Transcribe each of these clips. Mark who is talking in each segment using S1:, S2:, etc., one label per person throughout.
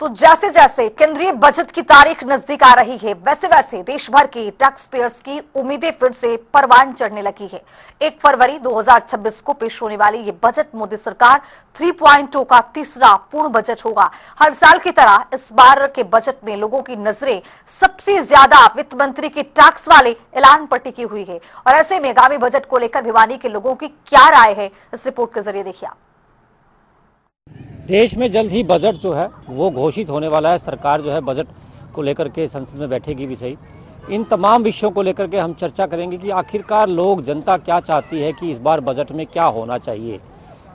S1: तो जैसे जैसे केंद्रीय बजट की तारीख नजदीक आ रही है, वैसे वैसे देश भर के टैक्स पेयर्स की उम्मीदें फिर से परवान चढ़ने लगी है। 1 फरवरी 2026 को पेश होने वाली ये बजट मोदी सरकार 3.0 का तीसरा पूर्ण बजट होगा। हर साल की तरह इस बार के बजट में लोगों की नजरें सबसे ज्यादा वित्त मंत्री के टैक्स वाले ऐलान पर टिकी हुई है। और ऐसे में आगामी बजट को लेकर भिवानी के लोगों की क्या राय है, इस रिपोर्ट के जरिए देखिए आप।
S2: देश में जल्द ही बजट जो है वो घोषित होने वाला है। सरकार जो है बजट को लेकर के संसद में बैठेगी भी सही। इन तमाम विषयों को लेकर के हम चर्चा करेंगे कि आखिरकार लोग, जनता क्या चाहती है कि इस बार बजट में क्या होना चाहिए।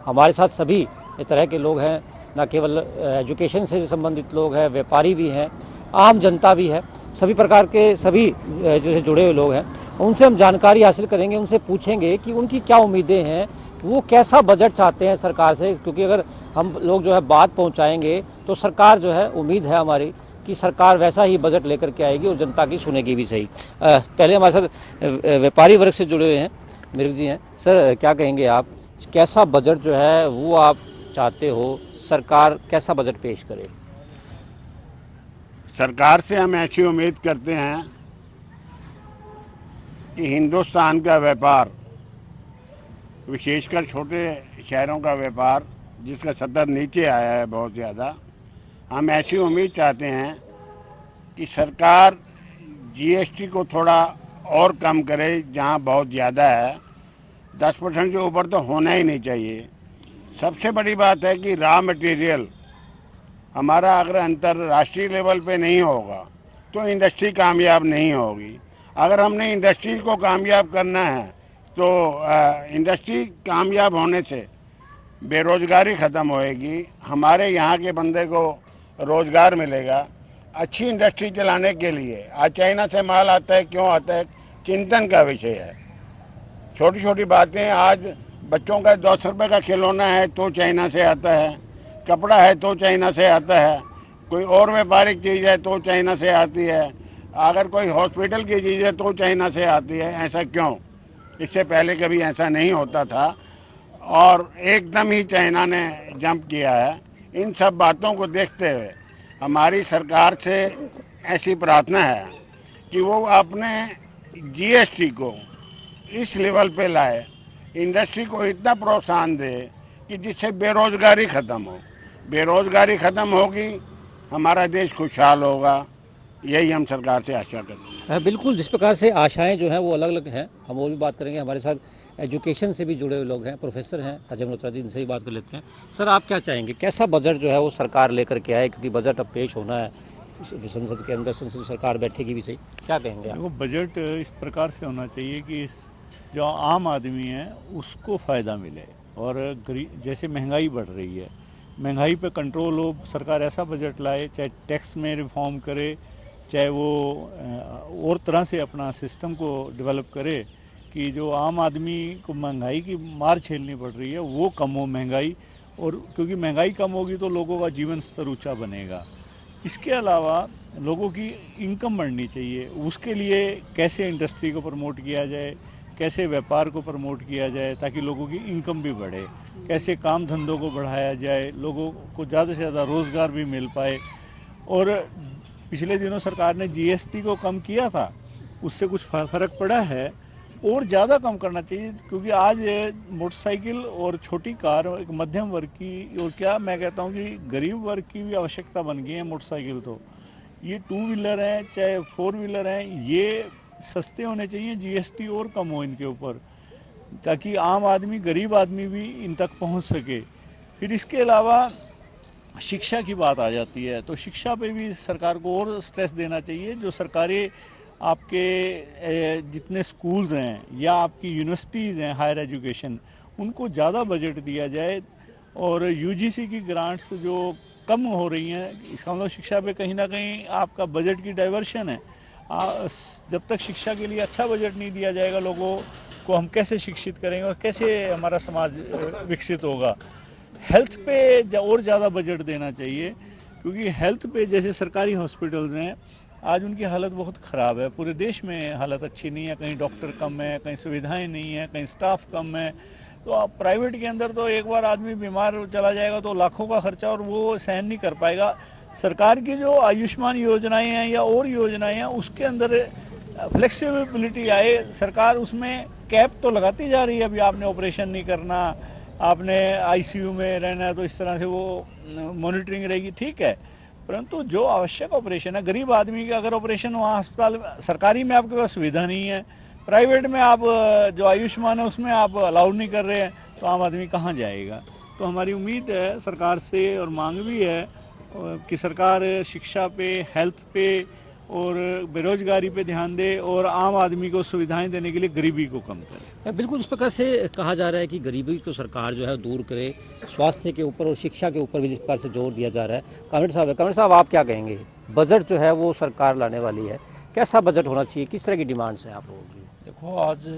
S2: हमारे साथ सभी तरह के लोग हैं, न केवल एजुकेशन से संबंधित लोग हैं, व्यापारी भी हैं, आम जनता भी है, सभी प्रकार के सभी जैसे जुड़े हुए लोग हैं। उनसे हम जानकारी हासिल करेंगे, उनसे पूछेंगे कि उनकी क्या उम्मीदें हैं, वो कैसा बजट चाहते हैं सरकार से। क्योंकि अगर हम लोग जो है बात पहुंचाएंगे तो सरकार जो है, उम्मीद है हमारी कि सरकार वैसा ही बजट लेकर के आएगी और जनता की सुनेगी भी सही। पहले हमारे साथ व्यापारी वर्ग से जुड़े हुए हैं, मिर्ग जी हैं। सर, क्या कहेंगे आप, कैसा बजट जो है वो आप चाहते हो, सरकार कैसा बजट पेश करे?
S3: सरकार से हम ऐसी उम्मीद करते हैं कि हिंदुस्तान का व्यापार, विशेषकर छोटे शहरों का व्यापार जिसका स्तर नीचे आया है बहुत ज़्यादा, हम ऐसी उम्मीद चाहते हैं कि सरकार जीएसटी को थोड़ा और कम करे जहां बहुत ज़्यादा है। 10% के ऊपर तो होना ही नहीं चाहिए। सबसे बड़ी बात है कि रॉ मटेरियल हमारा अगर अंतर्राष्ट्रीय लेवल पे नहीं होगा तो इंडस्ट्री कामयाब नहीं होगी। अगर हमने इंडस्ट्री को कामयाब करना है तो इंडस्ट्री कामयाब होने से बेरोज़गारी ख़त्म होएगी, हमारे यहाँ के बंदे को रोज़गार मिलेगा। अच्छी इंडस्ट्री चलाने के लिए आज चाइना से माल आता है, क्यों आता है, चिंतन का विषय है। छोटी छोटी बातें, आज बच्चों का 200 रुपये का खिलौना है तो चाइना से आता है, कपड़ा है तो चाइना से आता है, कोई और व्यापारिक चीज़ है तो चाइना से आती है, अगर कोई हॉस्पिटल की चीज़ है तो चाइना से आती है। ऐसा क्यों? इससे पहले कभी ऐसा नहीं होता था और एकदम ही चाइना ने जंप किया है। इन सब बातों को देखते हुए हमारी सरकार से ऐसी प्रार्थना है कि वो अपने जीएसटी को इस लेवल पे लाए, इंडस्ट्री को इतना प्रोत्साहन दे कि जिससे बेरोज़गारी ख़त्म हो। बेरोज़गारी ख़त्म होगी, हमारा देश खुशहाल होगा। यही हम सरकार से आशा करते हैं।
S2: बिल्कुल, जिस प्रकार से आशाएं जो हैं वो अलग अलग हैं, हम वो भी बात करेंगे। हमारे साथ एजुकेशन से भी जुड़े हुए लोग हैं, प्रोफेसर हैं अजय मल्होत्रा जी, इनसे भी बात कर लेते हैं। सर, आप क्या चाहेंगे, कैसा बजट जो है वो सरकार लेकर के आए? क्योंकि बजट अब पेश होना है संसद के अंदर, संसद सरकार बैठेगी भी सही, क्या कहेंगे आप?
S4: देखो, बजट इस प्रकार से होना चाहिए कि इस जो आम आदमी है उसको फ़ायदा मिले। और जैसे महंगाई बढ़ रही है, महंगाई पे कंट्रोल हो, सरकार ऐसा बजट लाए, चाहे टैक्स में रिफॉर्म करे, चाहे वो और तरह से अपना सिस्टम को डेवलप करे कि जो आम आदमी को महंगाई की मार झेलनी पड़ रही है वो कम हो महंगाई। और क्योंकि महंगाई कम होगी तो लोगों का जीवन स्तर ऊंचा बनेगा। इसके अलावा लोगों की इनकम बढ़नी चाहिए। उसके लिए कैसे इंडस्ट्री को प्रमोट किया जाए, कैसे व्यापार को प्रमोट किया जाए ताकि लोगों की इनकम भी बढ़े, कैसे काम धंधों को बढ़ाया जाए, लोगों को ज़्यादा से ज़्यादा रोज़गार भी मिल पाए। और पिछले दिनों सरकार ने जीएसटी को कम किया था, उससे कुछ फ़र्क पड़ा है, और ज़्यादा कम करना चाहिए। क्योंकि आज मोटरसाइकिल और छोटी कार एक मध्यम वर्ग की, और क्या मैं कहता हूँ कि गरीब वर्ग की भी आवश्यकता बन गई है मोटरसाइकिल। तो ये 2 व्हीलर हैं चाहे 4 व्हीलर हैं, ये सस्ते होने चाहिए, जीएसटी और कम हो इनके ऊपर, ताकि आम आदमी, गरीब आदमी भी इन तक पहुँच सके। फिर इसके अलावा शिक्षा की बात आ जाती है, तो शिक्षा पे भी सरकार को और स्ट्रेस देना चाहिए। जो सरकारी आपके जितने स्कूल्स हैं या आपकी यूनिवर्सिटीज़ हैं हायर एजुकेशन, उनको ज़्यादा बजट दिया जाए। और यूजीसी की ग्रांट्स जो कम हो रही हैं, इसका मतलब शिक्षा पे कहीं ना कहीं आपका बजट की डाइवर्शन है। जब तक शिक्षा के लिए अच्छा बजट नहीं दिया जाएगा, लोगों को हम कैसे शिक्षित करेंगे और कैसे हमारा समाज विकसित होगा। हेल्थ पे और ज़्यादा बजट देना चाहिए, क्योंकि हेल्थ पे जैसे सरकारी हॉस्पिटल्स हैं आज उनकी हालत बहुत ख़राब है। पूरे देश में हालत अच्छी नहीं है, कहीं डॉक्टर कम है, कहीं सुविधाएं नहीं है, कहीं स्टाफ कम है। तो आप प्राइवेट के अंदर तो एक बार आदमी बीमार चला जाएगा तो लाखों का खर्चा और वो सहन नहीं कर पाएगा। सरकार की जो आयुष्मान योजनाएं हैं या और योजनाएं हैं उसके अंदर फ्लेक्सिबिलिटी आए। सरकार उसमें कैप तो लगाती जा रही है, अभी आपने ऑपरेशन नहीं करना, आपने आईसीयू में रहना है, तो इस तरह से वो मॉनिटरिंग रहेगी, ठीक है। परंतु जो आवश्यक ऑपरेशन है, गरीब आदमी का अगर ऑपरेशन वहाँ अस्पताल सरकारी में आपके पास सुविधा नहीं है, प्राइवेट में आप जो आयुष्मान है उसमें आप अलाउ नहीं कर रहे हैं, तो आम आदमी कहाँ जाएगा। तो हमारी उम्मीद है सरकार से और मांग भी है कि सरकार शिक्षा पे, हेल्थ पे और बेरोजगारी पे ध्यान दे और आम आदमी को सुविधाएं देने के लिए गरीबी को कम करे।
S2: बिल्कुल इस प्रकार से कहा जा रहा है कि गरीबी को सरकार जो है दूर करे, स्वास्थ्य के ऊपर और शिक्षा के ऊपर भी जिस प्रकार से जोर दिया जा रहा है। कमेंट साहब आप क्या कहेंगे? बजट जो है वो सरकार लाने वाली है, कैसा बजट होना चाहिए, किस तरह की डिमांड्स हैं आप लोगों की?
S5: देखो, आज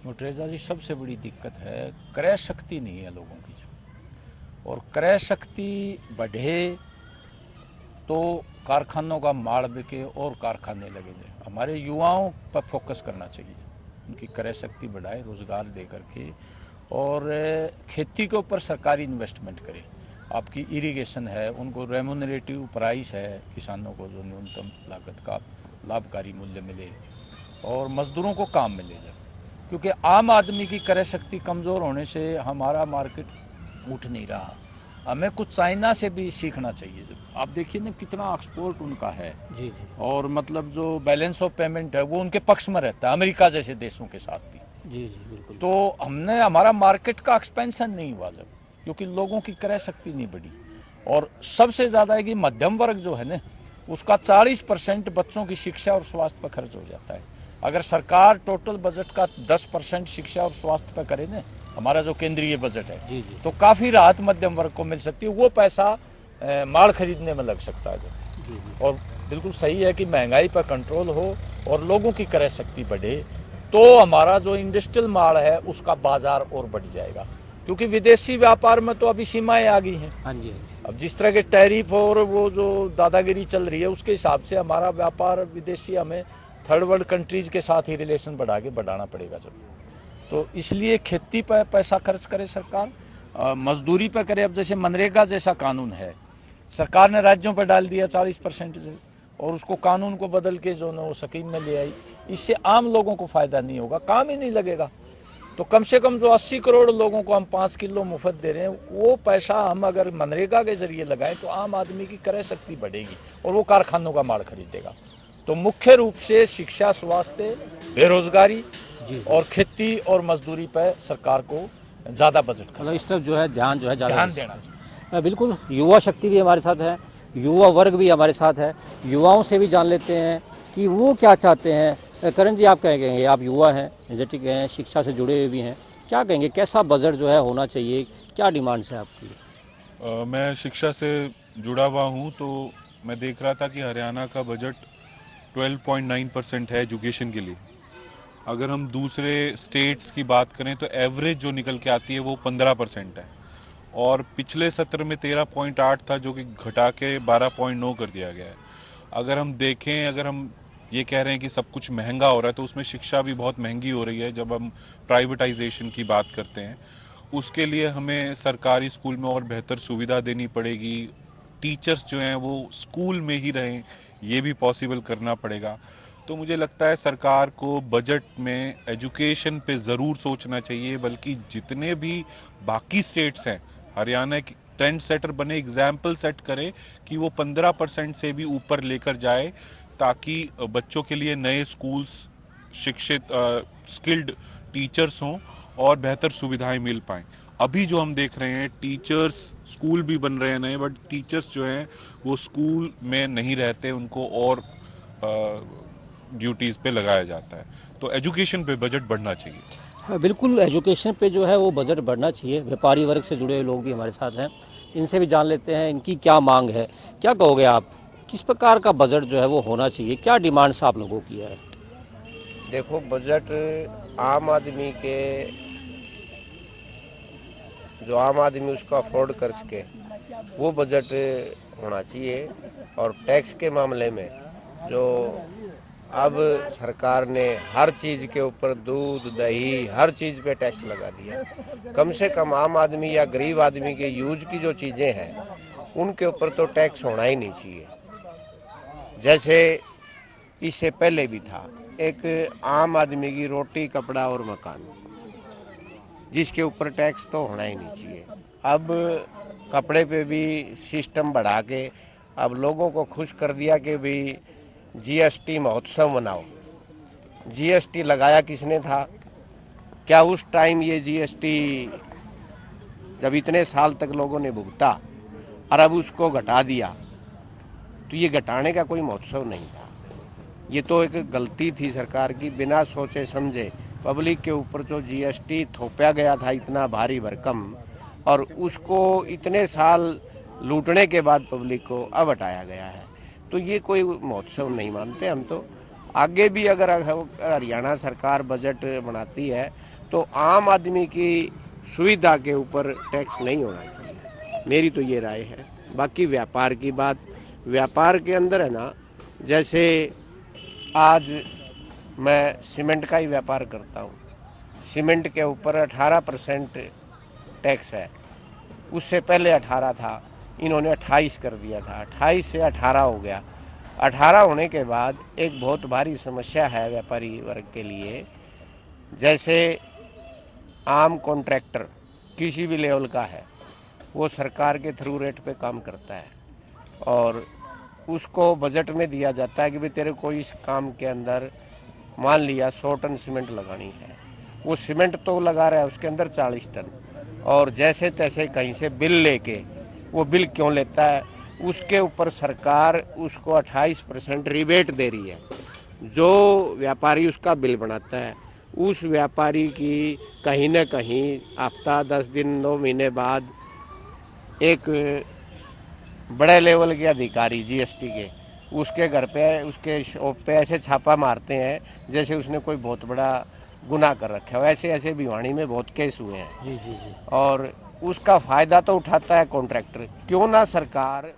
S5: मोटरेजा जी सबसे बड़ी दिक्कत है क्रय शक्ति नहीं है लोगों की, और क्रय शक्ति बढ़े तो कारखानों का माल बिके और कारखाने लगे जाए। हमारे युवाओं पर फोकस करना चाहिए, उनकी क्रय शक्ति बढ़ाए, रोज़गार दे करके, और खेती के ऊपर सरकारी इन्वेस्टमेंट करे। आपकी इरिगेशन है, उनको रेमुनरेटिव प्राइस है, किसानों को जो न्यूनतम लागत का लाभकारी मूल्य मिले और मज़दूरों को काम मिले जाए, क्योंकि आम आदमी की क्रय शक्ति कमज़ोर होने से हमारा मार्केट उठ नहीं रहा। हमें कुछ चाइना से भी सीखना चाहिए। जब आप देखिए ना कितना एक्सपोर्ट उनका है,
S2: जी जी,
S5: और मतलब जो बैलेंस ऑफ पेमेंट है वो उनके पक्ष में रहता है, अमेरिका जैसे देशों के साथ भी।
S2: जी जी बिल्कुल।
S5: तो हमारा मार्केट का एक्सपेंशन नहीं हुआ जब, क्योंकि लोगों की क्रय शक्ति नहीं बढ़ी। और सबसे ज़्यादा है कि मध्यम वर्ग जो है ना, उसका 40% बच्चों की शिक्षा और स्वास्थ्य पर खर्च हो जाता है। अगर सरकार टोटल बजट का 10% शिक्षा और स्वास्थ्य पर करे ना, हमारा जो केंद्रीय बजट है,
S2: जी जी,
S5: तो काफ़ी राहत मध्यम वर्ग को मिल सकती है। वो पैसा माल खरीदने में लग सकता है
S2: जी जी।
S5: और बिल्कुल सही है कि महंगाई पर कंट्रोल हो और लोगों की क्रय शक्ति बढ़े, तो हमारा जो इंडस्ट्रियल माल है उसका बाजार और बढ़ जाएगा। क्योंकि विदेशी व्यापार में तो अभी सीमाएं आ गई हैं।
S2: हाँ जी,
S5: अब जिस तरह के टैरिफ और वो जो दादागिरी चल रही है, उसके हिसाब से हमारा व्यापार विदेशी, हमें थर्ड वर्ल्ड कंट्रीज के साथ ही रिलेशन बढ़ाना पड़ेगा जब। तो इसलिए खेती पर पैसा खर्च करे सरकार, मजदूरी पर करे। अब जैसे मनरेगा जैसा कानून है, सरकार ने राज्यों पर डाल दिया 40% से, और उसको कानून को बदल के जो ना वो स्कीम में ले आई। इससे आम लोगों को फ़ायदा नहीं होगा, काम ही नहीं लगेगा। तो कम से कम जो 80 करोड़ लोगों को हम 5 किलो मुफ्त दे रहे हैं, वो पैसा हम अगर मनरेगा के जरिए लगाएं तो आम आदमी की क्रय शक्ति बढ़ेगी और वो कारखानों का माल खरीदेगा। तो मुख्य रूप से शिक्षा, स्वास्थ्य, बेरोजगारी और खेती और मजदूरी पर सरकार को ज़्यादा बजट
S2: मतलब इस तरफ जो है ध्यान ज़्यादा
S5: देना चाहिए।
S2: बिल्कुल। युवा शक्ति भी हमारे साथ है, युवा वर्ग भी हमारे साथ है, युवाओं से भी जान लेते हैं कि वो क्या चाहते हैं। करण जी, आप क्या कहेंगे? आप युवा हैं, एनर्जेटिक हैं, शिक्षा से जुड़े हुए भी हैं, क्या कहेंगे कैसा बजट जो है होना चाहिए, क्या डिमांड्स है आपकी?
S6: मैं शिक्षा से जुड़ा हुआ हूँ, तो मैं देख रहा था कि हरियाणा का बजट 12.9% है एजुकेशन के लिए। अगर हम दूसरे स्टेट्स की बात करें तो एवरेज जो निकल के आती है वो 15% है, और पिछले सत्र में 13.8 था जो कि घटा के 12.9 कर दिया गया है। अगर हम देखें, अगर हम ये कह रहे हैं कि सब कुछ महंगा हो रहा है, तो उसमें शिक्षा भी बहुत महंगी हो रही है। जब हम प्राइवेटाइजेशन की बात करते हैं, उसके लिए हमें सरकारी स्कूल में और बेहतर सुविधा देनी पड़ेगी। टीचर्स जो हैं वो स्कूल में ही रहें, ये भी पॉसिबल करना पड़ेगा। तो मुझे लगता है सरकार को बजट में एजुकेशन पे ज़रूर सोचना चाहिए, बल्कि जितने भी बाकी स्टेट्स हैं, हरियाणा की ट्रेंड सेटर बने, एग्जाम्पल सेट करे कि वो 15% से भी ऊपर लेकर जाए, ताकि बच्चों के लिए नए स्कूल्स, शिक्षित स्किल्ड टीचर्स हों और बेहतर सुविधाएं मिल पाएँ। अभी जो हम देख रहे हैं, टीचर्स स्कूल भी बन रहे हैं नए, बट टीचर्स जो हैं वो स्कूल में नहीं रहते, उनको और ड्यूटीज़ पे लगाया जाता है। तो एजुकेशन पे बजट बढ़ना चाहिए।
S2: हाँ, बिल्कुल, एजुकेशन पे जो है वो बजट बढ़ना चाहिए। व्यापारी वर्ग से जुड़े हुए लोग भी हमारे साथ हैं, इनसे भी जान लेते हैं इनकी क्या मांग है। क्या कहोगे आप, किस प्रकार का बजट जो है वो होना चाहिए, क्या डिमांड्स आप लोगों की है?
S7: देखो, बजट आम आदमी के, जो आम आदमी उसको अफोर्ड कर सके वो बजट होना चाहिए। और टैक्स के मामले में जो अब सरकार ने हर चीज़ के ऊपर, दूध, दही, हर चीज़ पे टैक्स लगा दिया। कम से कम आम आदमी या गरीब आदमी के यूज की जो चीज़ें हैं उनके ऊपर तो टैक्स होना ही नहीं चाहिए। जैसे इससे पहले भी था, एक आम आदमी की रोटी, कपड़ा और मकान, जिसके ऊपर टैक्स तो होना ही नहीं चाहिए। अब कपड़े पे भी सिस्टम बढ़ा के अब लोगों को खुश कर दिया कि भाई जीएसटी महोत्सव मनाओ। जीएसटी लगाया किसने था? क्या उस टाइम ये जीएसटी जब इतने साल तक लोगों ने भुगता और अब उसको घटा दिया, तो ये घटाने का कोई महोत्सव नहीं था। ये तो एक गलती थी सरकार की, बिना सोचे समझे पब्लिक के ऊपर जो जीएसटी थोपा गया था इतना भारी भरकम, और उसको इतने साल लूटने के बाद पब्लिक को अब हटाया गया है। तो ये कोई महोत्सव नहीं मानते हम तो। आगे भी अगर हरियाणा सरकार बजट बनाती है तो आम आदमी की सुविधा के ऊपर टैक्स नहीं होना चाहिए, मेरी तो ये राय है। बाकी व्यापार की बात, व्यापार के अंदर है ना, जैसे आज मैं सीमेंट का ही व्यापार करता हूँ, सीमेंट के ऊपर 18% टैक्स है। उससे पहले 18 था, इन्होंने 28 कर दिया था, 28 से 18 हो गया। 18 होने के बाद एक बहुत भारी समस्या है व्यापारी वर्ग के लिए। जैसे आम कॉन्ट्रैक्टर किसी भी लेवल का है, वो सरकार के थ्रू रेट पे काम करता है और उसको बजट में दिया जाता है कि भाई तेरे को इस काम के अंदर मान लिया 100 टन सीमेंट लगानी है, वो सीमेंट तो लगा रहा है उसके अंदर 40 टन, और जैसे तैसे कहीं से बिल लेके, वो बिल क्यों लेता है? उसके ऊपर सरकार उसको 28% रिबेट दे रही है। जो व्यापारी उसका बिल बनाता है, उस व्यापारी की कहीं ना कहीं हफ्ता 10 दिन 2 महीने बाद एक बड़े लेवल के अधिकारी जीएसटी के उसके घर पे, उसके शॉप पे ऐसे छापा मारते हैं जैसे उसने कोई बहुत बड़ा गुनाह कर रखा है। ऐसे ऐसे भिवानी में बहुत केस हुए हैं। और उसका फ़ायदा तो उठाता है कॉन्ट्रैक्टर। क्यों ना सरकार